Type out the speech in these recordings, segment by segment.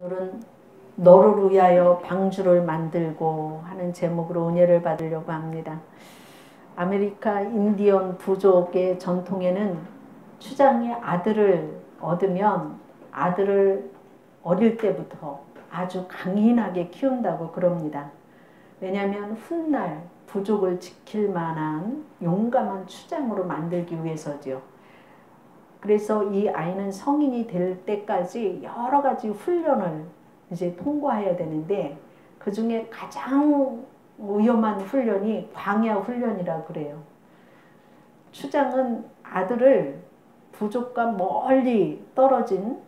오늘은 너를 위하여 방주를 만들고 하는 제목으로 은혜를 받으려고 합니다. 아메리카 인디언 부족의 전통에는 추장이 아들을 얻으면 아들을 어릴 때부터 아주 강인하게 키운다고 그럽니다. 왜냐하면 훗날 부족을 지킬 만한 용감한 추장으로 만들기 위해서지요. 그래서 이 아이는 성인이 될 때까지 여러 가지 훈련을 이제 통과해야 되는데, 그 중에 가장 위험한 훈련이 광야 훈련이라고 그래요. 추장은 아들을 부족과 멀리 떨어진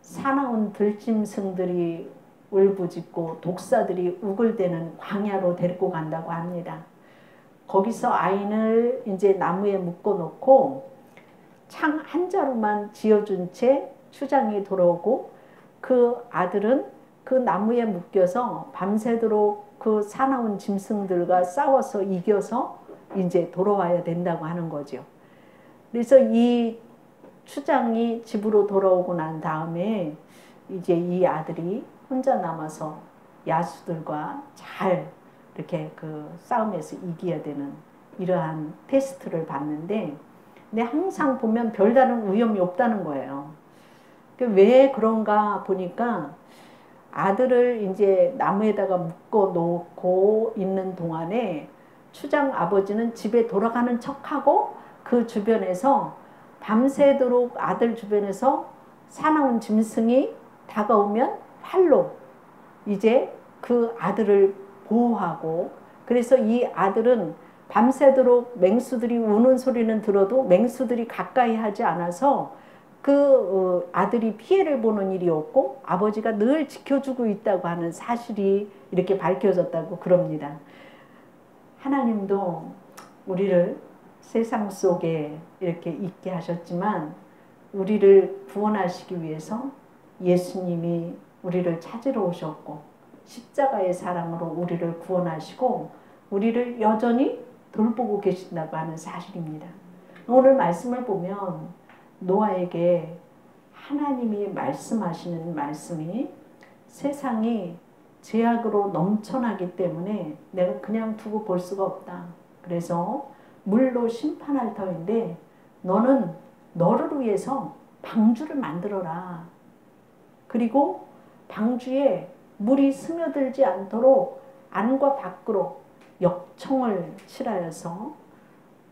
사나운 들짐승들이 울부짖고 독사들이 우글대는 광야로 데리고 간다고 합니다. 거기서 아이를 이제 나무에 묶어 놓고 창 한 자루만 지어준 채 추장이 돌아오고, 그 아들은 그 나무에 묶여서 밤새도록 그 사나운 짐승들과 싸워서 이겨서 이제 돌아와야 된다고 하는 거죠. 그래서 이 추장이 집으로 돌아오고 난 다음에 이제 이 아들이 혼자 남아서 야수들과 잘 이렇게 그 싸움에서 이겨야 되는 이러한 테스트를 받는데, 근데 항상 보면 별다른 위험이 없다는 거예요. 왜 그런가 보니까 아들을 이제 나무에다가 묶어 놓고 있는 동안에 추장 아버지는 집에 돌아가는 척하고 그 주변에서 밤새도록 아들 주변에서 사나운 짐승이 다가오면 활로 이제 그 아들을 보호하고, 그래서 이 아들은 밤새도록 맹수들이 우는 소리는 들어도 맹수들이 가까이 하지 않아서 그 아들이 피해를 보는 일이 없고 아버지가 늘 지켜주고 있다고 하는 사실이 이렇게 밝혀졌다고 그럽니다. 하나님도 우리를 세상 속에 이렇게 있게 하셨지만 우리를 구원하시기 위해서 예수님이 우리를 찾으러 오셨고 십자가의 사랑으로 우리를 구원하시고 우리를 여전히 돌보고 계신다고 하는 사실입니다. 오늘 말씀을 보면 노아에게 하나님이 말씀하시는 말씀이 세상이 죄악으로 넘쳐나기 때문에 내가 그냥 두고 볼 수가 없다. 그래서 물로 심판할 터인데 너는 너를 위해서 방주를 만들어라. 그리고 방주에 물이 스며들지 않도록 안과 밖으로 역청을 칠하여서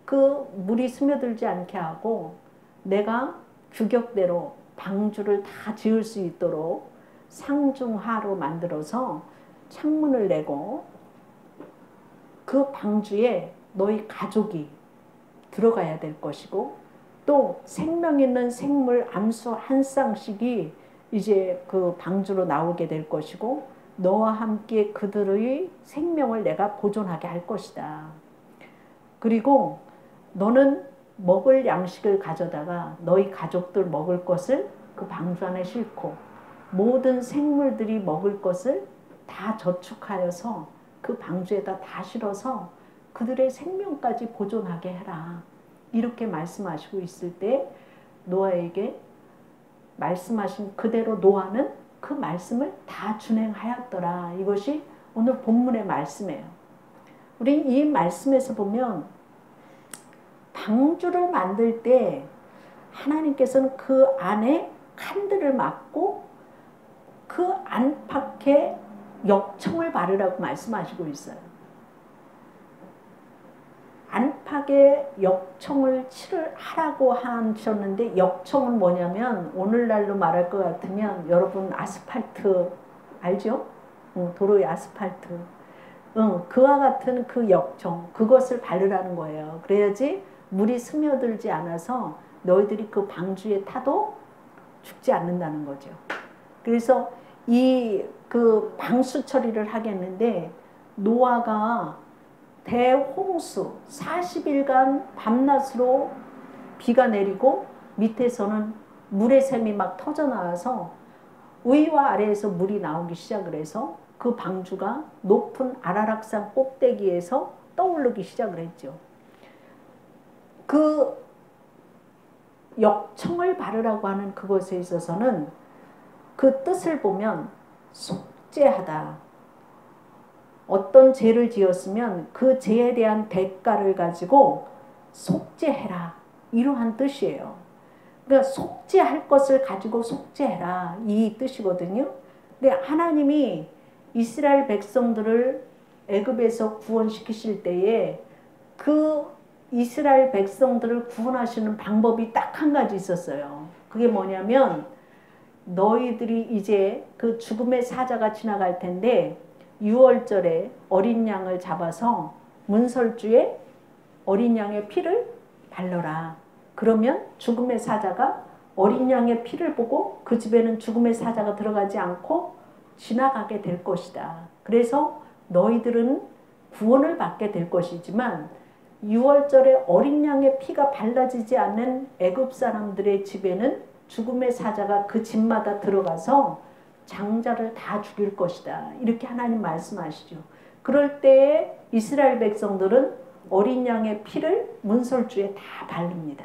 그 물이 스며들지 않게 하고 내가 규격대로 방주를 다 지을 수 있도록 상중하로 만들어서 창문을 내고 그 방주에 너희 가족이 들어가야 될 것이고 또 생명 있는 생물 암수 한 쌍씩이 이제 그 방주로 나오게 될 것이고 너와 함께 그들의 생명을 내가 보존하게 할 것이다. 그리고 너는 먹을 양식을 가져다가 너희 가족들 먹을 것을 그 방주 안에 싣고 모든 생물들이 먹을 것을 다 저축하여서 그 방주에다 다 실어서 그들의 생명까지 보존하게 해라. 이렇게 말씀하시고 있을 때 노아에게 말씀하신 그대로 노아는 그 말씀을 다 준행하였더라. 이것이 오늘 본문의 말씀이에요. 우리 이 말씀에서 보면 방주를 만들 때 하나님께서는 그 안에 칸들을 막고 그 안팎에 역청을 바르라고 말씀하시고 있어요. 안팎에 역청을 하라고 하셨는데, 역청은 뭐냐면 오늘날로 말할 것 같으면 여러분 아스팔트 알죠? 도로의 아스팔트. 그와 같은 그 역청, 그것을 바르라는 거예요. 그래야지 물이 스며들지 않아서 너희들이 그 방주에 타도 죽지 않는다는 거죠. 그래서 이 그 방수 처리를 하겠는데 노아가 대홍수 40일간 밤낮으로 비가 내리고 밑에서는 물의 샘이 막 터져나와서 위와 아래에서 물이 나오기 시작을 해서 그 방주가 높은 아라락산 꼭대기에서 떠오르기 시작을 했죠. 그 역청을 바르라고 하는 그것에 있어서는 그 뜻을 보면 속죄하다. 어떤 죄를 지었으면 그 죄에 대한 대가를 가지고 속죄해라. 이러한 뜻이에요. 그러니까 속죄할 것을 가지고 속죄해라. 이 뜻이거든요. 근데 하나님이 이스라엘 백성들을 애굽에서 구원시키실 때에 그 이스라엘 백성들을 구원하시는 방법이 딱 한 가지 있었어요. 그게 뭐냐면 너희들이 이제 그 죽음의 사자가 지나갈 텐데 6월절에 어린 양을 잡아서 문설주에 어린 양의 피를 발라라. 그러면 죽음의 사자가 어린 양의 피를 보고 그 집에는 죽음의 사자가 들어가지 않고 지나가게 될 것이다. 그래서 너희들은 구원을 받게 될 것이지만 6월절에 어린 양의 피가 발라지지 않는 애굽 사람들의 집에는 죽음의 사자가 그 집마다 들어가서 장자를 다 죽일 것이다. 이렇게 하나님 말씀하시죠. 그럴 때에 이스라엘 백성들은 어린 양의 피를 문설주에 다 바릅니다.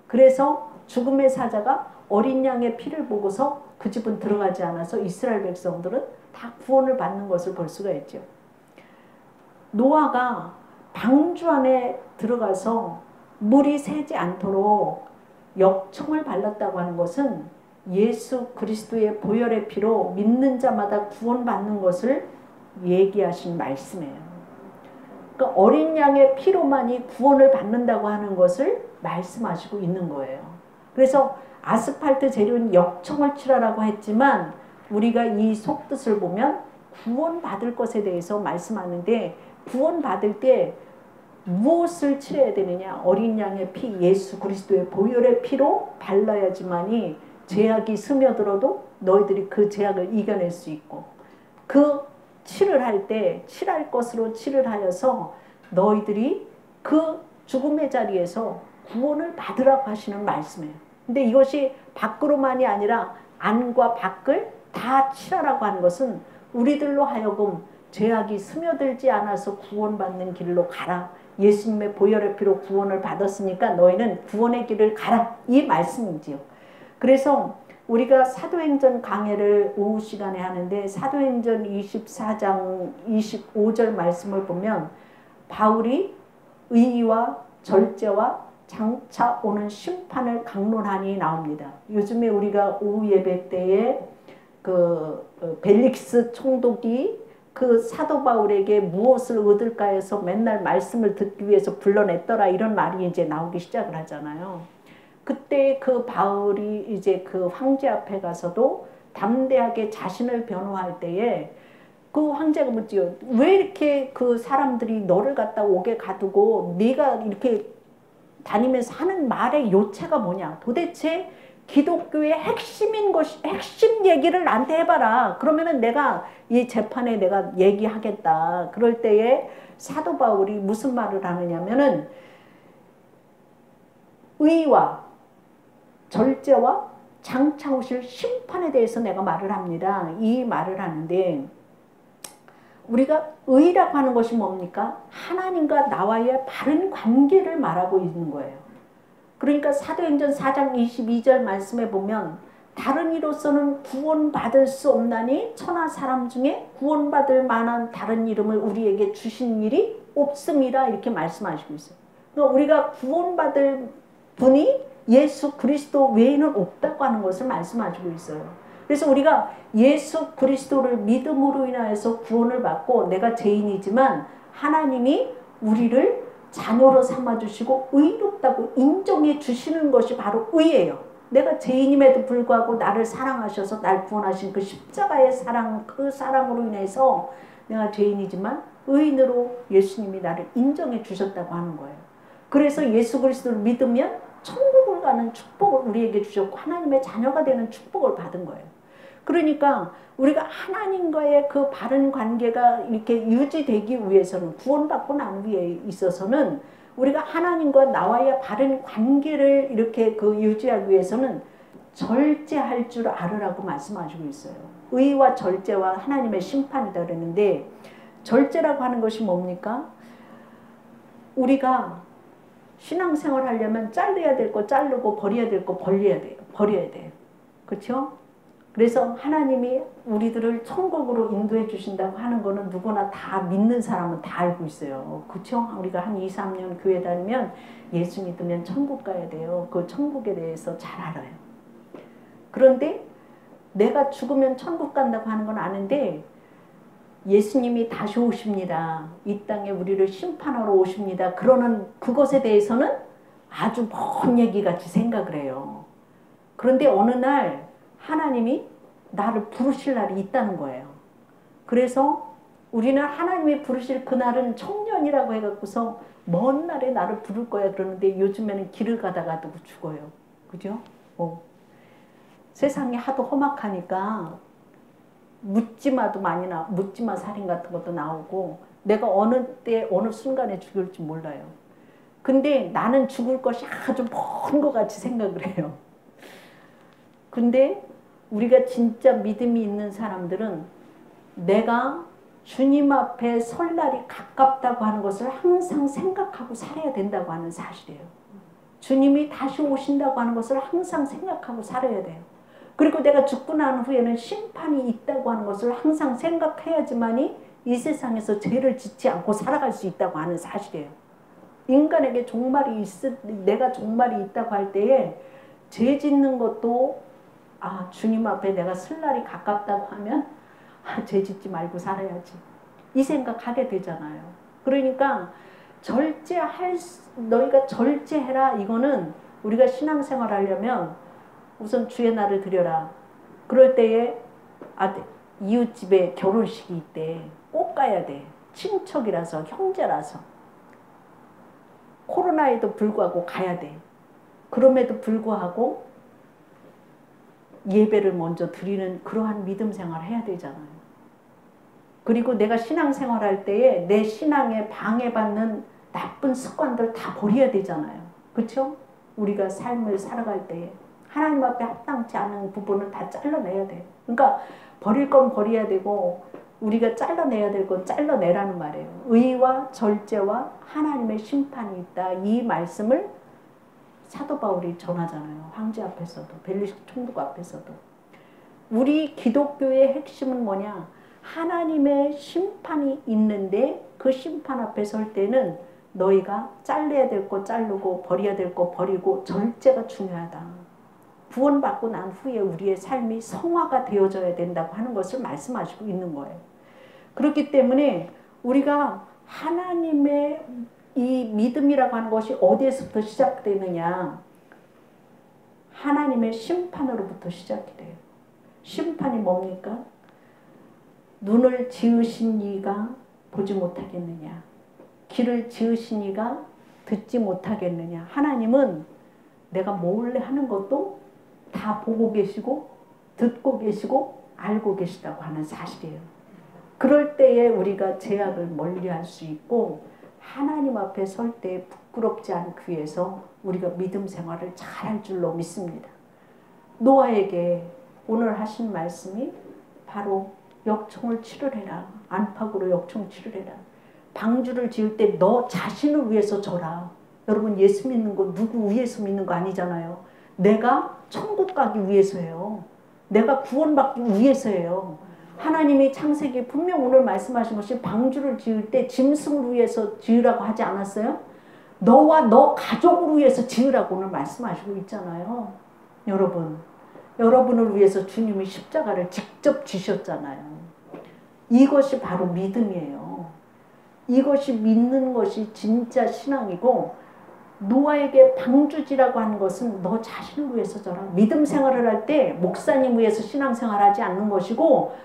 그래서 죽음의 사자가 어린 양의 피를 보고서 그 집은 들어가지 않아서 이스라엘 백성들은 다 구원을 받는 것을 볼 수가 있죠. 노아가 방주 안에 들어가서 물이 새지 않도록 역청을 발랐다고 하는 것은 예수 그리스도의 보혈의 피로 믿는 자마다 구원받는 것을 얘기하신 말씀이에요. 그러니까 어린 양의 피로만이 구원을 받는다고 하는 것을 말씀하시고 있는 거예요. 그래서 아스팔트 재료는 역청을 칠하라고 했지만 우리가 이 속뜻을 보면 구원받을 것에 대해서 말씀하는데 구원받을 때 무엇을 칠해야 되느냐? 어린 양의 피, 예수 그리스도의 보혈의 피로 발라야지만이 죄악이 스며들어도 너희들이 그 죄악을 이겨낼 수 있고 그 칠을 할 때 칠할 것으로 칠을 하여서 너희들이 그 죽음의 자리에서 구원을 받으라고 하시는 말씀이에요. 근데 이것이 밖으로만이 아니라 안과 밖을 다 칠하라고 하는 것은 우리들로 하여금 죄악이 스며들지 않아서 구원받는 길로 가라. 예수님의 보혈의 피로 구원을 받았으니까 너희는 구원의 길을 가라. 이 말씀이지요. 그래서 우리가 사도행전 강해를 오후 시간에 하는데 사도행전 24장 25절 말씀을 보면 바울이 의와 절제와 장차 오는 심판을 강론하니 나옵니다. 요즘에 우리가 오후 예배 때에 그 벨릭스 총독이 그 사도 바울에게 무엇을 얻을까 해서 맨날 말씀을 듣기 위해서 불러냈더라 이런 말이 이제 나오기 시작을 하잖아요. 그때 그 바울이 이제 그 황제 앞에 가서도 담대하게 자신을 변호할 때에 그 황제가 묻지요. 왜 이렇게 그 사람들이 너를 갖다 옥에 가두고 네가 이렇게 다니면서 하는 말의 요체가 뭐냐. 도대체 기독교의 핵심인 것이 핵심 얘기를 나한테 해봐라. 그러면은 내가 이 재판에 내가 얘기하겠다. 그럴 때에 사도 바울이 무슨 말을 하느냐면은 의와 절제와 장차 오실 심판에 대해서 내가 말을 합니다. 이 말을 하는데 우리가 의라고 하는 것이 뭡니까? 하나님과 나와의 바른 관계를 말하고 있는 거예요. 그러니까 사도행전 4장 22절 말씀에 보면 다른 이로서는 구원받을 수 없나니 천하 사람 중에 구원받을 만한 다른 이름을 우리에게 주신 일이 없음이라 이렇게 말씀하시고 있어요. 그러니까 우리가 구원받을 분이 예수 그리스도 외에는 없다고 하는 것을 말씀하시고 있어요. 그래서 우리가 예수 그리스도를 믿음으로 인하여서 구원을 받고 내가 죄인이지만 하나님이 우리를 자녀로 삼아주시고 의롭다고 인정해 주시는 것이 바로 의예요. 내가 죄인임에도 불구하고 나를 사랑하셔서 날 구원하신 그 십자가의 사랑, 그 사랑으로 인해서 내가 죄인이지만 의인으로 예수님이 나를 인정해 주셨다고 하는 거예요. 그래서 예수 그리스도를 믿으면 천국을 가는 축복을 우리에게 주셨고 하나님의 자녀가 되는 축복을 받은 거예요. 그러니까 우리가 하나님과의 그 바른 관계가 이렇게 유지되기 위해서는 구원받고 난 후에 있어서는 우리가 하나님과 나와의 바른 관계를 이렇게 그 유지하기 위해서는 절제할 줄 알으라고 말씀하시고 있어요. 의와 절제와 하나님의 심판이다 그랬는데 절제라고 하는 것이 뭡니까? 우리가 신앙생활 하려면 잘라야 될 거 자르고 버려야 될 거 버려야 돼요. 그렇죠? 그래서 하나님이 우리들을 천국으로 인도해 주신다고 하는 거는 누구나 다 믿는 사람은 다 알고 있어요. 그쵸? 우리가 한 2, 3년 교회 다니면 예수 믿으면 천국 가야 돼요. 그 천국에 대해서 잘 알아요. 그런데 내가 죽으면 천국 간다고 하는 건 아는데 예수님이 다시 오십니다. 이 땅에 우리를 심판하러 오십니다. 그러는 그것에 대해서는 아주 먼 얘기같이 생각을 해요. 그런데 어느 날 하나님이 나를 부르실 날이 있다는 거예요. 그래서 우리는 하나님이 부르실 그날은 청년이라고 해갖고서 먼 날에 나를 부를 거야 그러는데 요즘에는 길을 가다가도 죽어요. 그죠? 세상이 하도 험악하니까 묻지마도 많이 묻지마 살인 같은 것도 나오고 내가 어느 때 어느 순간에 죽을지 몰라요. 근데 나는 죽을 것이 아주 먼 것 같이 생각을 해요. 근데 우리가 진짜 믿음이 있는 사람들은 내가 주님 앞에 설 날이 가깝다고 하는 것을 항상 생각하고 살아야 된다고 하는 사실이에요. 주님이 다시 오신다고 하는 것을 항상 생각하고 살아야 돼요. 그리고 내가 죽고 난 후에는 심판이 있다고 하는 것을 항상 생각해야지만이 이 세상에서 죄를 짓지 않고 살아갈 수 있다고 하는 사실이에요. 인간에게 종말이 내가 종말이 있다고 할 때에 죄 짓는 것도 주님 앞에 내가 설 날이 가깝다고 하면 죄 짓지 말고 살아야지 이 생각하게 되잖아요. 그러니까 너희가 절제해라. 이거는 우리가 신앙생활 하려면 우선 주의 날을 드려라. 그럴 때에 이웃집에 결혼식이 있대. 꼭 가야 돼. 친척이라서 형제라서. 코로나에도 불구하고 가야 돼. 그럼에도 불구하고 예배를 먼저 드리는 그러한 믿음 생활을 해야 되잖아요. 그리고 내가 신앙생활 할 때에 내 신앙에 방해받는 나쁜 습관들 다 버려야 되잖아요. 그렇죠? 우리가 삶을 살아갈 때에 하나님 앞에 합당치 않은 부분을 다 잘라내야 돼. 그러니까 버릴 건 버려야 되고 우리가 잘라내야 될 건 잘라내라는 말이에요. 의와 절제와 하나님의 심판이 있다. 이 말씀을 사도 바울이 전하잖아요. 황제 앞에서도 벨리식 총독 앞에서도. 우리 기독교의 핵심은 뭐냐? 하나님의 심판이 있는데 그 심판 앞에 설 때는 너희가 잘라야 될 거 자르고 버려야 될 거 버리고 절제가 중요하다. 구원받고 난 후에 우리의 삶이 성화가 되어져야 된다고 하는 것을 말씀하시고 있는 거예요. 그렇기 때문에 우리가 하나님의 이 믿음이라고 하는 것이 어디에서부터 시작되느냐? 하나님의 심판으로부터 시작이 돼요. 심판이 뭡니까? 눈을 지으신 이가 보지 못하겠느냐? 귀를 지으신 이가 듣지 못하겠느냐? 하나님은 내가 몰래 하는 것도 다 보고 계시고 듣고 계시고 알고 계시다고 하는 사실이에요. 그럴 때에 우리가 죄악을 멀리할 수 있고 하나님 앞에 설 때 부끄럽지 않기 위해서 우리가 믿음 생활을 잘할 줄로 믿습니다. 노아에게 오늘 하신 말씀이 바로 역청을 치르래라. 안팎으로 역청 치르래라. 방주를 지을 때 너 자신을 위해서 져라. 여러분 예수 믿는 거 누구 위해서 믿는 거 아니잖아요. 내가 천국 가기 위해서예요. 내가 구원받기 위해서예요. 하나님이 창세기에 분명 오늘 말씀하신 것이 방주를 지을 때 짐승을 위해서 지으라고 하지 않았어요? 너와 너 가족을 위해서 지으라고 오늘 말씀하시고 있잖아요. 여러분을 위해서 주님이 십자가를 직접 지셨잖아요. 이것이 바로 믿음이에요. 이것이 믿는 것이 진짜 신앙이고 노아에게 방주지라고 하는 것은 너 자신을 위해서 져라. 믿음 생활을 할 때 목사님 위해서 신앙생활하지 않는 것이고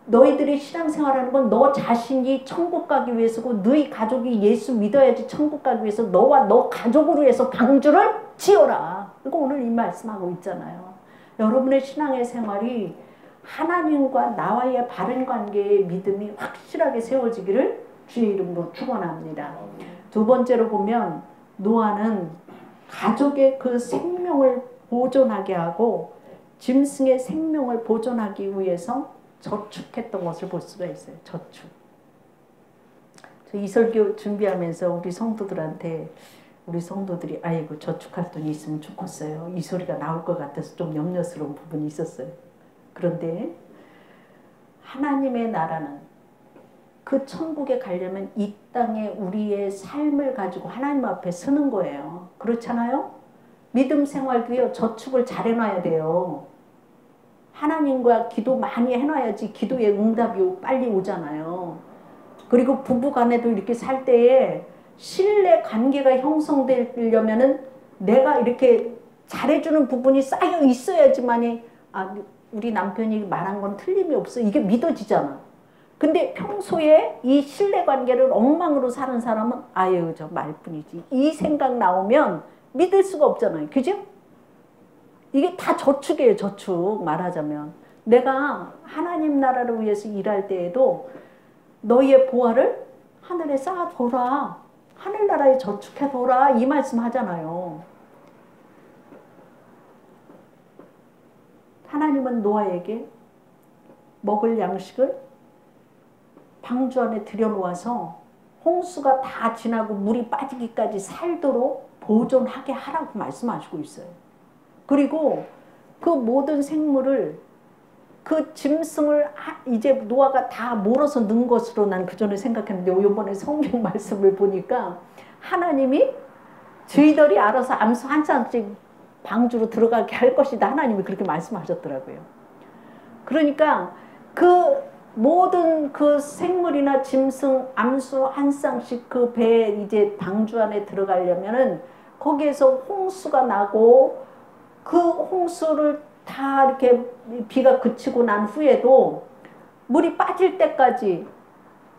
너희들이 신앙생활하는 건 너 자신이 천국 가기 위해서고 너희 가족이 예수 믿어야지 천국 가기 위해서 너와 너 가족을 위해서 방주를 지어라. 이거 오늘 이 말씀하고 있잖아요. 여러분의 신앙의 생활이 하나님과 나와의 바른 관계의 믿음이 확실하게 세워지기를 주의 이름으로 축원합니다. 두 번째로 보면 노아는 가족의 그 생명을 보존하게 하고 짐승의 생명을 보존하기 위해서 저축했던 것을 볼 수가 있어요. 저축. 저 이설교 준비하면서 우리 성도들이 아이고 저축할 돈이 있으면 좋겠어요. 이 소리가 나올 것 같아서 좀 염려스러운 부분이 있었어요. 그런데 하나님의 나라는 그 천국에 가려면 이 땅에 우리의 삶을 가지고 하나님 앞에 서는 거예요. 그렇잖아요? 믿음 생활도요, 저축을 잘 해놔야 돼요. 하나님과 기도 많이 해놔야지 기도의 응답이 빨리 오잖아요. 그리고 부부 간에도 이렇게 살 때에 신뢰 관계가 형성되려면은 내가 이렇게 잘해주는 부분이 쌓여 있어야지만이, 아, 우리 남편이 말한 건 틀림이 없어. 이게 믿어지잖아. 근데 평소에 이 신뢰 관계를 엉망으로 사는 사람은 아유, 저 말뿐이지. 이 생각 나오면 믿을 수가 없잖아요. 그죠? 이게 다 저축이에요. 저축. 말하자면. 내가 하나님 나라를 위해서 일할 때에도 너희의 보화를 하늘에 쌓아둬라. 하늘나라에 저축해둬라. 이 말씀 하잖아요. 하나님은 노아에게 먹을 양식을 방주 안에 들여놓아서 홍수가 다 지나고 물이 빠지기까지 살도록 보존하게 하라고 말씀하시고 있어요. 그리고 그 모든 생물을, 그 짐승을 이제 노아가 다 몰아서 넣은 것으로 난 그전에 생각했는데 이번에 성경 말씀을 보니까 하나님이 저희들이 알아서 암수 한 쌍씩 방주로 들어가게 할 것이다. 하나님이 그렇게 말씀하셨더라고요. 그러니까 그 모든 그 생물이나 짐승 암수 한 쌍씩 그 배에 이제 방주 안에 들어가려면은 거기에서 홍수가 나고 그 홍수를 다 이렇게 비가 그치고 난 후에도 물이 빠질 때까지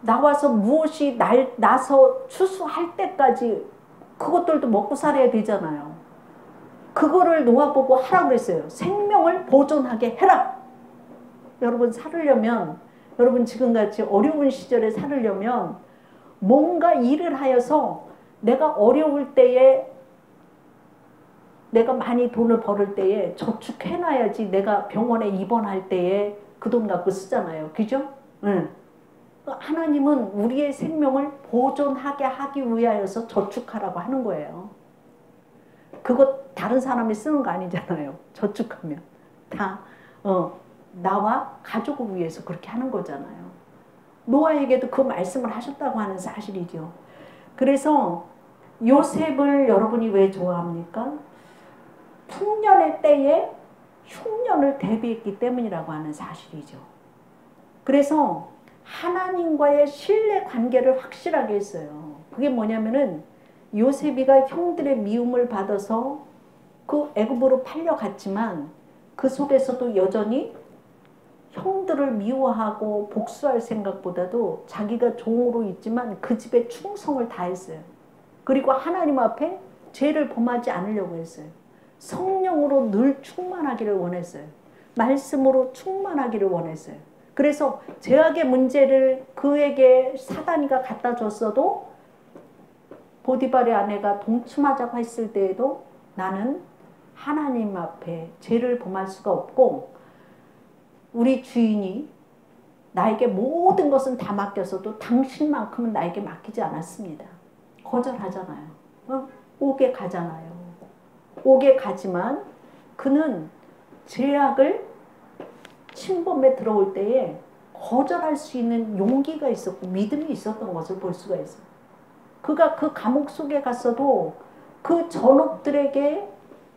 나와서 무엇이 나서 추수할 때까지 그것들도 먹고 살아야 되잖아요. 그거를 노아 보고 하라고 그랬어요. 생명을 보존하게 해라. 여러분 살으려면, 여러분 지금같이 어려운 시절에 살으려면 뭔가 일을 하여서 내가 어려울 때에, 내가 많이 돈을 벌을 때에 저축해놔야지 내가 병원에 입원할 때에 그 돈 갖고 쓰잖아요. 그죠? 응. 하나님은 우리의 생명을 보존하게 하기 위하여서 저축하라고 하는 거예요. 그거 다른 사람이 쓰는 거 아니잖아요. 저축하면. 다 나와 가족을 위해서 그렇게 하는 거잖아요. 노아에게도 그 말씀을 하셨다고 하는 사실이죠. 그래서 요셉을 여러분이 왜 좋아합니까? 풍년의 때에 흉년을 대비했기 때문이라고 하는 사실이죠. 그래서 하나님과의 신뢰 관계를 확실하게 했어요. 그게 뭐냐면은 요셉이가 형들의 미움을 받아서 그 애굽으로 팔려갔지만 그 속에서도 여전히 형들을 미워하고 복수할 생각보다도 자기가 종으로 있지만 그 집에 충성을 다했어요. 그리고 하나님 앞에 죄를 범하지 않으려고 했어요. 성령으로 늘 충만하기를 원했어요. 말씀으로 충만하기를 원했어요. 그래서 죄악의 문제를 그에게 사단이가 갖다 줬어도 보디발의 아내가 동침하자고 했을 때에도 나는 하나님 앞에 죄를 범할 수가 없고 우리 주인이 나에게 모든 것은 다 맡겼어도 당신만큼은 나에게 맡기지 않았습니다. 거절하잖아요. 옥에 가잖아요. 옥에 가지만 그는 죄악을 침범에 들어올 때에 거절할 수 있는 용기가 있었고 믿음이 있었던 것을 볼 수가 있어요. 그가 그 감옥 속에 갔어도 그 전옥들에게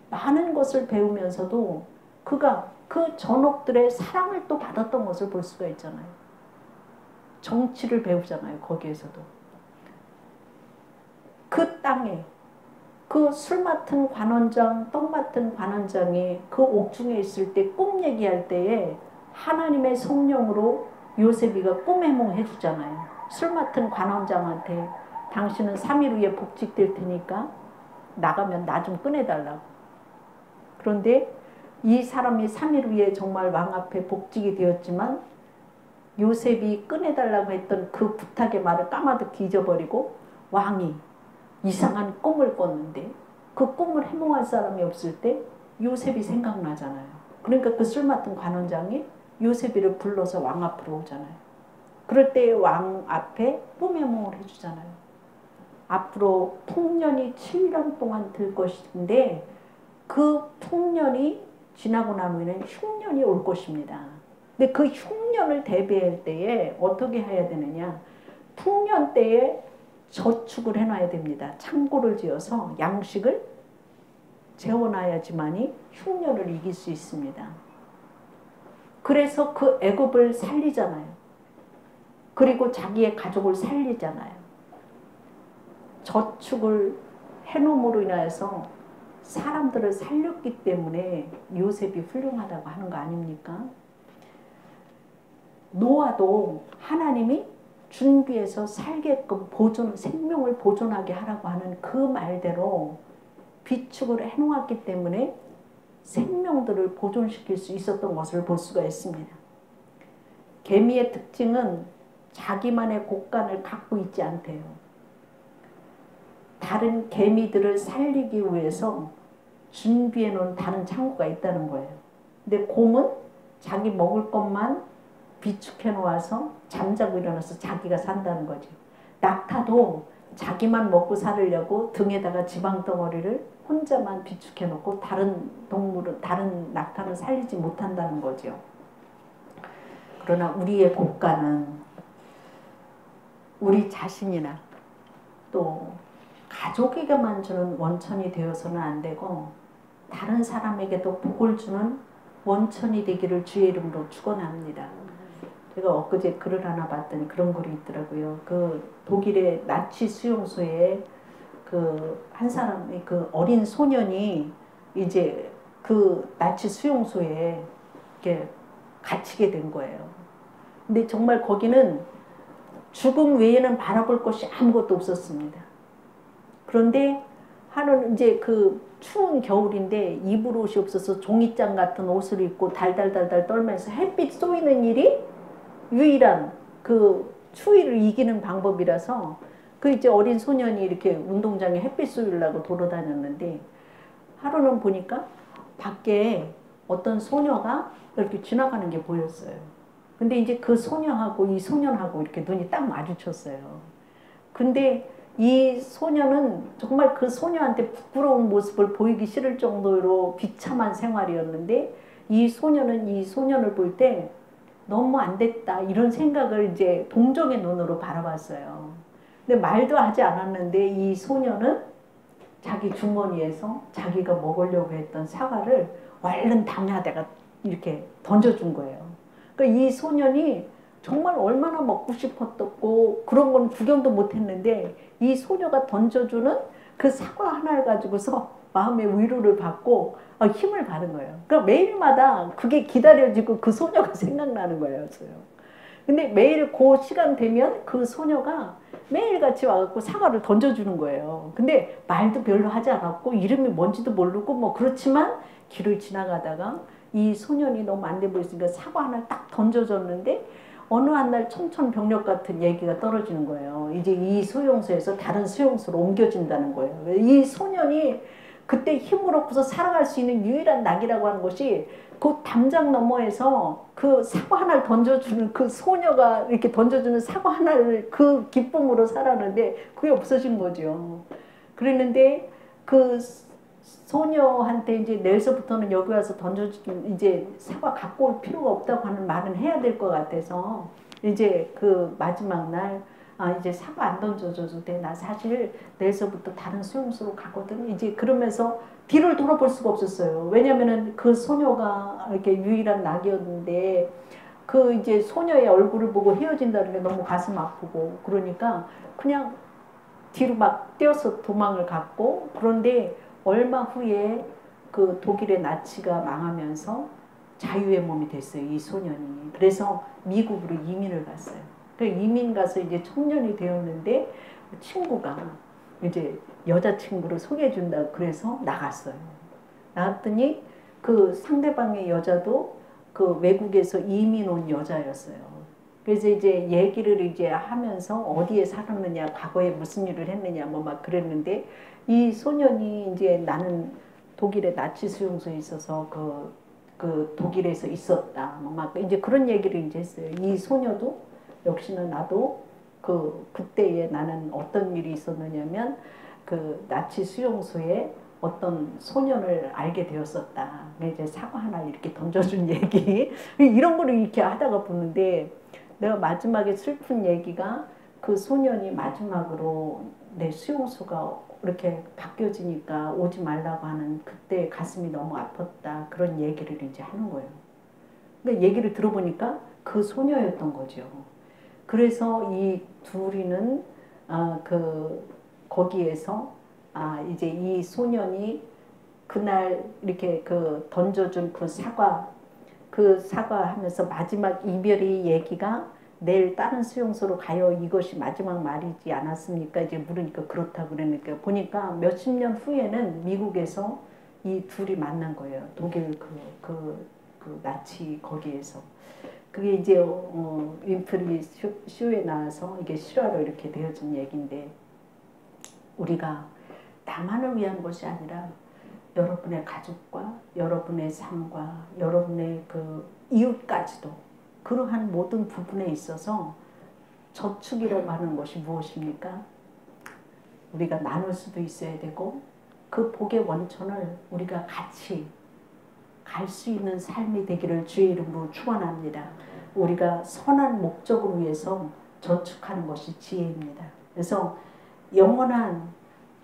많은 것을 배우면서도 그가 그 전옥들의 사랑을 또 받았던 것을 볼 수가 있잖아요. 정치를 배우잖아요. 거기에서도. 그 땅에 그 술 맡은 관원장, 떡 맡은 관원장이 그 옥중에 있을 때 꿈 얘기할 때에 하나님의 성령으로 요셉이가 꿈 해몽해 주잖아요. 술 맡은 관원장한테 당신은 3일 후에 복직될 테니까 나가면 나 좀 꺼내달라고. 그런데 이 사람이 3일 후에 정말 왕 앞에 복직이 되었지만 요셉이 꺼내달라고 했던 그 부탁의 말을 까마득히 잊어버리고 왕이 이상한 꿈을 꿨는데 그 꿈을 해몽할 사람이 없을 때 요셉이 생각나잖아요. 그러니까 그 술 맡은 관원장이 요셉이를 불러서 왕 앞으로 오잖아요. 그럴 때 왕 앞에 꿈 해몽을 해주잖아요. 앞으로 풍년이 7년 동안 들 것인데 그 풍년이 지나고 난 후에는 흉년이 올 것입니다. 근데 그 흉년을 대비할 때에 어떻게 해야 되느냐? 풍년 때에 저축을 해놔야 됩니다. 창고를 지어서 양식을 재워놔야지만이 흉년을 이길 수 있습니다. 그래서 그 애굽을 살리잖아요. 그리고 자기의 가족을 살리잖아요. 저축을 해놓음으로 인하여서 사람들을 살렸기 때문에 요셉이 훌륭하다고 하는 거 아닙니까? 노아도 하나님이 준비해서 살게끔 생명을 보존하게 하라고 하는 그 말대로 비축을 해놓았기 때문에 생명들을 보존시킬 수 있었던 것을 볼 수가 있습니다. 개미의 특징은 자기만의 곳간을 갖고 있지 않대요. 다른 개미들을 살리기 위해서 준비해 놓은 다른 창고가 있다는 거예요. 근데 곰은 자기 먹을 것만 비축해 놓아서 잠자고 일어나서 자기가 산다는 거죠. 낙타도 자기만 먹고 살으려고 등에다가 지방 덩어리를 혼자만 비축해 놓고 다른 낙타는 살리지 못한다는 거죠. 그러나 우리의 곳간은 우리 자신이나 또 가족에게만 주는 원천이 되어서는 안 되고 다른 사람에게도 복을 주는 원천이 되기를 주의 이름으로 축원합니다. 제가 엊그제 글을 하나 봤더니 그런 글이 있더라고요. 그 독일의 나치 수용소에 그 한 사람이 그 어린 소년이 이제 그 나치 수용소에 이렇게 갇히게 된 거예요. 근데 정말 거기는 죽음 외에는 바라볼 것이 아무것도 없었습니다. 그런데 하루는 이제 그 추운 겨울인데 입을 옷이 없어서 종이장 같은 옷을 입고 달달달달 떨면서 햇빛 쏘이는 일이 유일한 그 추위를 이기는 방법이라서 그 이제 어린 소년이 이렇게 운동장에 햇빛 쏘이려고 돌아다녔는데 하루는 보니까 밖에 어떤 소녀가 이렇게 지나가는 게 보였어요. 근데 이제 그 소녀하고 이 소년하고 이렇게 눈이 딱 마주쳤어요. 근데 이 소녀는 정말 그 소녀한테 부끄러운 모습을 보이기 싫을 정도로 비참한 생활이었는데 이 소녀는 이 소년을 볼 때 너무 안 됐다 이런 생각을 이제 동정의 눈으로 바라봤어요. 근데 말도 하지 않았는데 이 소녀는 자기 주머니에서 자기가 먹으려고 했던 사과를 얼른 당야다가 이렇게 던져준 거예요. 그러니까 이 소년이 정말 얼마나 먹고 싶었고 그런 건 구경도 못했는데 이 소녀가 던져주는 그 사과 하나를 가지고서 마음의 위로를 받고 힘을 받은 거예요. 그러니까 매일마다 그게 기다려지고 그 소녀가 생각나는 거예요. 근데 매일 그 시간 되면 그 소녀가 매일같이 와갖고 사과를 던져주는 거예요. 근데 말도 별로 하지 않았고 이름이 뭔지도 모르고 뭐 그렇지만 길을 지나가다가 이 소년이 너무 안 돼 보였으니까 사과 하나를 딱 던져줬는데 어느 한 날 청천벽력 같은 얘기가 떨어지는 거예요. 이제 이 수용소에서 다른 수용소로 옮겨진다는 거예요. 이 소년이 그때 힘을 얻고서 살아갈 수 있는 유일한 낙이라고 하는 것이 그 담장 너머에서 그 사과 하나를 던져주는 그 소녀가 이렇게 던져주는 사과 하나를 그 기쁨으로 살았는데 그게 없어진 거죠. 그랬는데 그 소녀한테 이제 내일서부터는 여기 와서 던져주면 이제 사과 갖고 올 필요가 없다고 하는 말은 해야 될 것 같아서 이제 그 마지막 날 이제 사과 안 던져줘도 돼. 나 사실 내일서부터 다른 수용소로 가거든. 이제 그러면서 뒤를 돌아볼 수가 없었어요. 왜냐면은 그 소녀가 이렇게 유일한 낙이었는데 그 이제 소녀의 얼굴을 보고 헤어진다는 게 너무 가슴 아프고 그러니까 그냥 뒤로 막 뛰어서 도망을 갔고 그런데 얼마 후에 그 독일의 나치가 망하면서 자유의 몸이 됐어요. 이 소년이. 그래서 미국으로 이민을 갔어요. 그 이민 가서 이제 청년이 되었는데 친구가 이제 여자친구를 소개해 준다고 그래서 나갔어요. 나갔더니 그 상대방의 여자도 그 외국에서 이민 온 여자였어요. 그래서 이제 얘기를 이제 하면서 어디에 살았느냐, 과거에 무슨 일을 했느냐, 뭐 막 그랬는데 이 소년이 이제 나는 독일의 나치 수용소에 있어서 그 독일에서 있었다, 뭐 막 이제 그런 얘기를 이제 했어요. 이 소녀도 역시나 나도 그때에 나는 어떤 일이 있었느냐면 그 나치 수용소에 어떤 소년을 알게 되었었다. 이제 사과 하나 이렇게 던져준 얘기 이런 거를 이렇게 하다가 보는데 내가 마지막에 슬픈 얘기가 그 소년이 마지막으로 내 수용소가 이렇게 바뀌어지니까 오지 말라고 하는 그때 가슴이 너무 아팠다. 그런 얘기를 이제 하는 거예요. 그러니까 얘기를 들어보니까 그 소녀였던 거죠. 그래서 이 둘이는 거기에서 이제 이 소년이 그날 이렇게 던져준 그 사과 하면서 마지막 이별의 얘기가 내일 다른 수용소로 가요. 이것이 마지막 말이지 않았습니까? 이제 물으니까 그렇다고 그러니까 보니까 몇십 년 후에는 미국에서 이 둘이 만난 거예요. 독일 그 나치 거기에서. 그게 이제 윈프리 쇼에 나와서 이게 실화로 이렇게 되어진 얘기인데 우리가 나만을 위한 것이 아니라 여러분의 가족과 여러분의 삶과 여러분의 그 이웃까지도 그러한 모든 부분에 있어서 저축이라고 하는 것이 무엇입니까? 우리가 나눌 수도 있어야 되고 그 복의 원천을 우리가 같이 갈 수 있는 삶이 되기를 주의 이름으로 축원합니다. 우리가 선한 목적을 위해서 저축하는 것이 지혜입니다. 그래서 영원한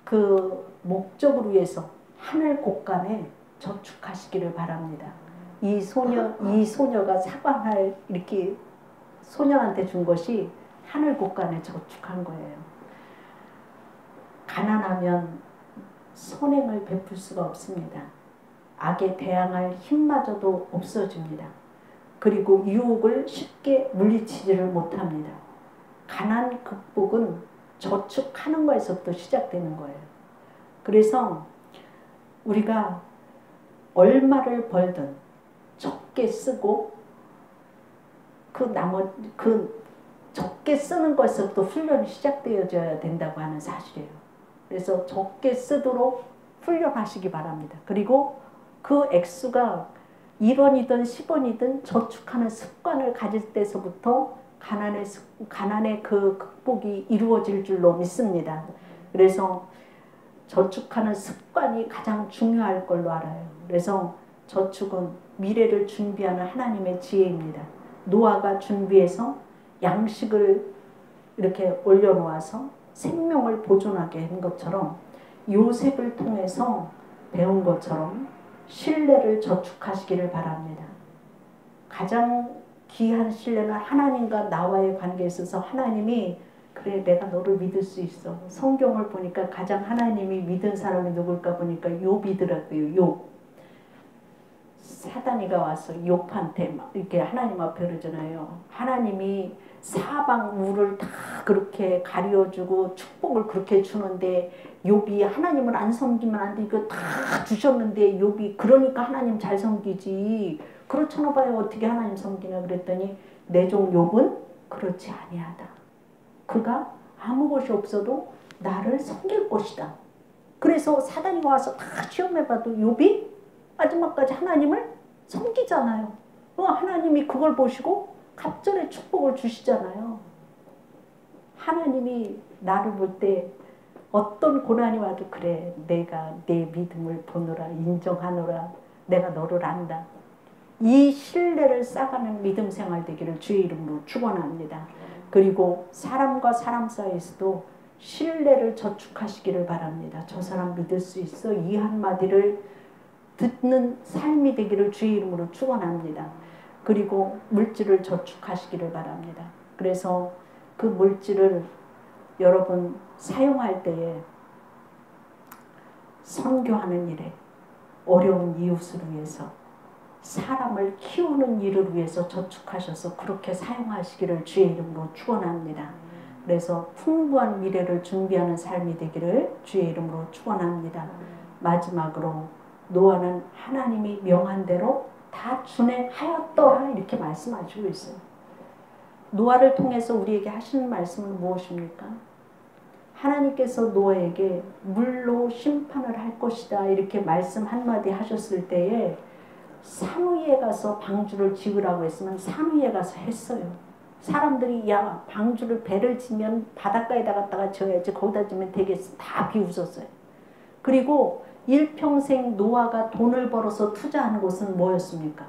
그 목적을 위해서 하늘 곳간에 저축하시기를 바랍니다. 이 소녀가 사과를 이렇게 소녀한테 준 것이 하늘 곳간에 저축한 거예요. 가난하면 선행을 베풀 수가 없습니다. 악에 대항할 힘마저도 없어집니다. 그리고 유혹을 쉽게 물리치지를 못합니다. 가난 극복은 저축하는 거에서부터 시작되는 거예요. 그래서 우리가 얼마를 벌든 적게 쓰고 그 적게 쓰는 것에서부터 훈련이 시작되어져야 된다고 하는 사실이에요. 그래서 적게 쓰도록 훈련하시기 바랍니다. 그리고 그 액수가 1원이든 10원이든 저축하는 습관을 가질 때서부터 가난의 그 극복이 이루어질 줄로 믿습니다. 그래서 저축하는 습관이 가장 중요할 걸로 알아요. 그래서 저축은 미래를 준비하는 하나님의 지혜입니다. 노아가 준비해서 양식을 이렇게 올려놓아서 생명을 보존하게 한 것처럼 요셉을 통해서 배운 것처럼 신뢰를 저축하시기를 바랍니다. 가장 귀한 신뢰는 하나님과 나와의 관계에 있어서 하나님이 그래 내가 너를 믿을 수 있어. 성경을 보니까 가장 하나님이 믿은 사람이 누굴까 보니까 욥이더라고요. 욥. 사단이가 와서 욥한테 막 이렇게 하나님 앞에 그러잖아요. 하나님이 사방 우를 다 그렇게 가려주고 축복을 그렇게 주는데 욥이 하나님을 안 섬기면 안 돼. 이거 다 주셨는데 욥이 그러니까 하나님 잘 섬기지. 그렇잖아 봐요. 어떻게 하나님 섬기냐 그랬더니 내 종 욥은 그렇지 아니하다. 그가 아무것이 없어도 나를 섬길 것이다. 그래서 사단이 와서 다 시험해봐도 욥이 마지막까지 하나님을 섬기잖아요. 하나님이 그걸 보시고 갑절의 축복을 주시잖아요. 하나님이 나를 볼 때 어떤 고난이 와도 그래 내가 내 믿음을 보노라 인정하노라 내가 너를 안다. 이 신뢰를 쌓아가는 믿음 생활 되기를 주의 이름으로 축원합니다. 그리고 사람과 사람 사이에서도 신뢰를 저축하시기를 바랍니다. 저 사람 믿을 수 있어 이 한마디를 듣는 삶이 되기를 주의 이름으로 축원합니다. 그리고 물질을 저축하시기를 바랍니다. 그래서 그 물질을 여러분 사용할 때에 선교하는 일에 어려운 이웃을 위해서 사람을 키우는 일을 위해서 저축하셔서 그렇게 사용하시기를 주의 이름으로 축원합니다. 그래서 풍부한 미래를 준비하는 삶이 되기를 주의 이름으로 축원합니다. 마지막으로 노아는 하나님이 명한 대로 다 준행하였더라 이렇게 말씀하시고 있어요. 노아를 통해서 우리에게 하시는 말씀은 무엇입니까? 하나님께서 노아에게 물로 심판을 할 것이다 이렇게 말씀 한마디 하셨을 때에 산 위에 가서 방주를 지으라고 했으면 산 위에 가서 했어요. 사람들이 야 방주를 배를 지면 바닷가에다 갖다가 지어야지 거기다 지면 되겠어 다 비웃었어요. 그리고 일평생 노아가 돈을 벌어서 투자하는 것은 뭐였습니까?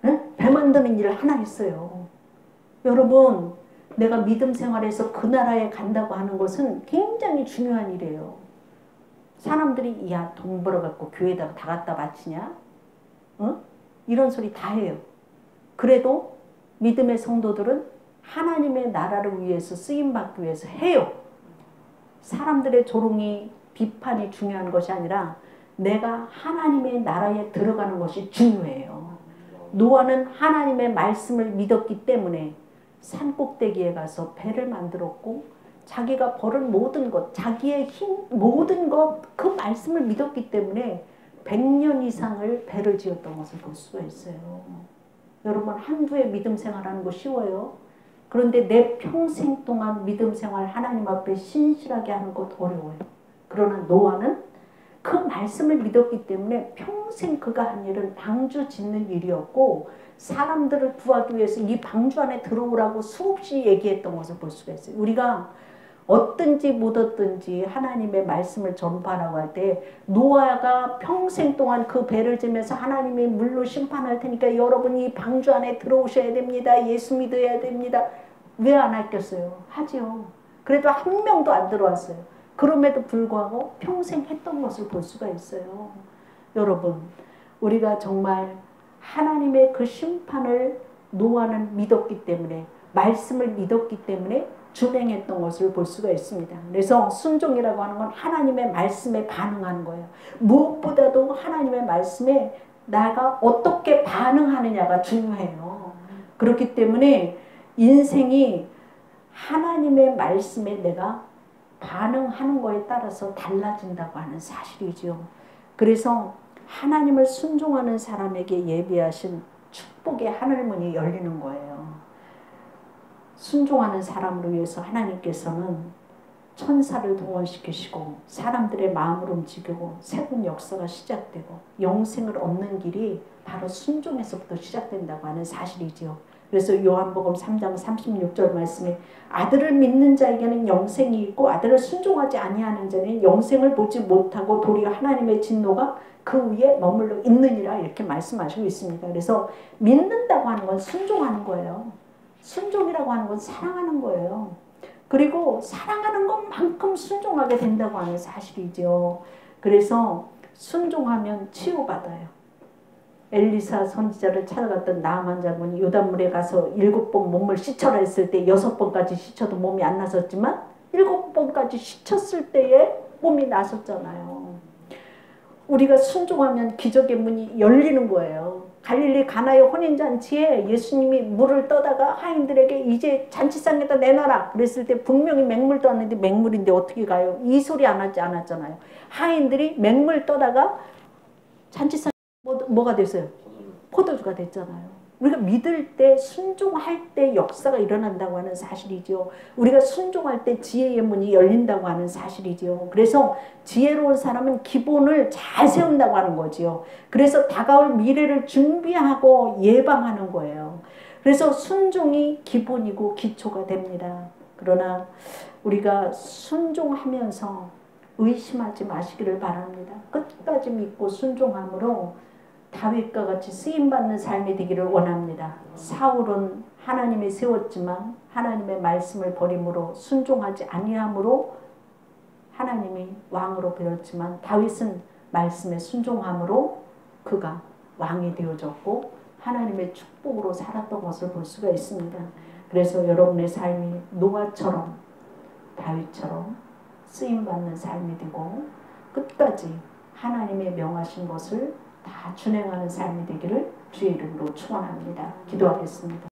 네? 배 만드는 일을 하나 했어요. 여러분, 내가 믿음 생활에서 그 나라에 간다고 하는 것은 굉장히 중요한 일이에요. 사람들이 야, 돈 벌어갖고 교회에다가 다 갖다 바치냐? 어? 이런 소리 다 해요. 그래도 믿음의 성도들은 하나님의 나라를 위해서 쓰임받기 위해서 해요. 사람들의 조롱이 비판이 중요한 것이 아니라 내가 하나님의 나라에 들어가는 것이 중요해요. 노아는 하나님의 말씀을 믿었기 때문에 산꼭대기에 가서 배를 만들었고 자기가 벌은 모든 것, 자기의 힘, 모든 것, 그 말씀을 믿었기 때문에 100년 이상을 배를 지었던 것을 볼 수가 있어요. 여러분, 한두 해 믿음 생활하는 거 쉬워요? 그런데 내 평생 동안 믿음 생활 하나님 앞에 신실하게 하는 것 어려워요. 그러나 노아는 그 말씀을 믿었기 때문에 평생 그가 한 일은 방주 짓는 일이었고 사람들을 구하기 위해서 이 방주 안에 들어오라고 수없이 얘기했던 것을 볼 수가 있어요. 우리가 얻든지 못 얻든지 하나님의 말씀을 전파하라고 할 때 노아가 평생 동안 그 배를 지면서 하나님이 물로 심판할 테니까 여러분이 방주 안에 들어오셔야 됩니다. 예수 믿어야 됩니다. 왜 안 했겠어요? 하지요. 그래도 한 명도 안 들어왔어요. 그럼에도 불구하고 평생 했던 것을 볼 수가 있어요. 여러분, 우리가 정말 하나님의 그 심판을 노아는 믿었기 때문에 말씀을 믿었기 때문에 준행했던 것을 볼 수가 있습니다. 그래서 순종이라고 하는 건 하나님의 말씀에 반응하는 거예요. 무엇보다도 하나님의 말씀에 내가 어떻게 반응하느냐가 중요해요. 그렇기 때문에 인생이 하나님의 말씀에 내가 반응하는 거에 따라서 달라진다고 하는 사실이죠. 그래서 하나님을 순종하는 사람에게 예비하신 축복의 하늘문이 열리는 거예요. 순종하는 사람을 위해서 하나님께서는 천사를 동원시키시고 사람들의 마음을 움직이고 새로운 역사가 시작되고 영생을 얻는 길이 바로 순종에서부터 시작된다고 하는 사실이지요. 그래서 요한복음 3장 36절 말씀에 아들을 믿는 자에게는 영생이 있고 아들을 순종하지 아니하는 자는 영생을 보지 못하고 도리어 하나님의 진노가 그 위에 머물러 있느니라 이렇게 말씀하시고 있습니다. 그래서 믿는다고 하는 건 순종하는 거예요. 순종이라고 하는 건 사랑하는 거예요. 그리고 사랑하는 것만큼 순종하게 된다고 하는 사실이죠. 그래서 순종하면 치유받아요. 엘리사 선지자를 찾아갔던 나아만 장군이 요단물에 가서 7번 몸을 씻쳐라 했을 때 6번까지 씻쳐도 몸이 안 나섰지만 7번까지 씻쳤을 때에 몸이 나섰잖아요. 우리가 순종하면 기적의 문이 열리는 거예요. 갈릴리 가나의 혼인잔치에 예수님이 물을 떠다가 하인들에게 이제 잔치상에다 내놔라 그랬을 때 분명히 맹물 떠왔는데 맹물인데 어떻게 가요? 이 소리 안 하지 않았잖아요. 하인들이 맹물 떠다가 잔치상 뭐가 됐어요? 포도주가 됐잖아요. 우리가 믿을 때 순종할 때 역사가 일어난다고 하는 사실이죠. 우리가 순종할 때 지혜의 문이 열린다고 하는 사실이죠. 그래서 지혜로운 사람은 기본을 잘 세운다고 하는 거죠. 그래서 다가올 미래를 준비하고 예방하는 거예요. 그래서 순종이 기본이고 기초가 됩니다. 그러나 우리가 순종하면서 의심하지 마시기를 바랍니다. 끝까지 믿고 순종함으로 다윗과 같이 쓰임받는 삶이 되기를 원합니다. 사울은 하나님이 세웠지만 하나님의 말씀을 버림으로 순종하지 아니함으로 하나님이 왕으로 배웠지만 다윗은 말씀에 순종함으로 그가 왕이 되어졌고 하나님의 축복으로 살았던 것을 볼 수가 있습니다. 그래서 여러분의 삶이 노아처럼 다윗처럼 쓰임받는 삶이 되고 끝까지 하나님의 명하신 것을 다 준행하는 삶이 되기를 주의 이름으로 축원합니다. 기도하겠습니다.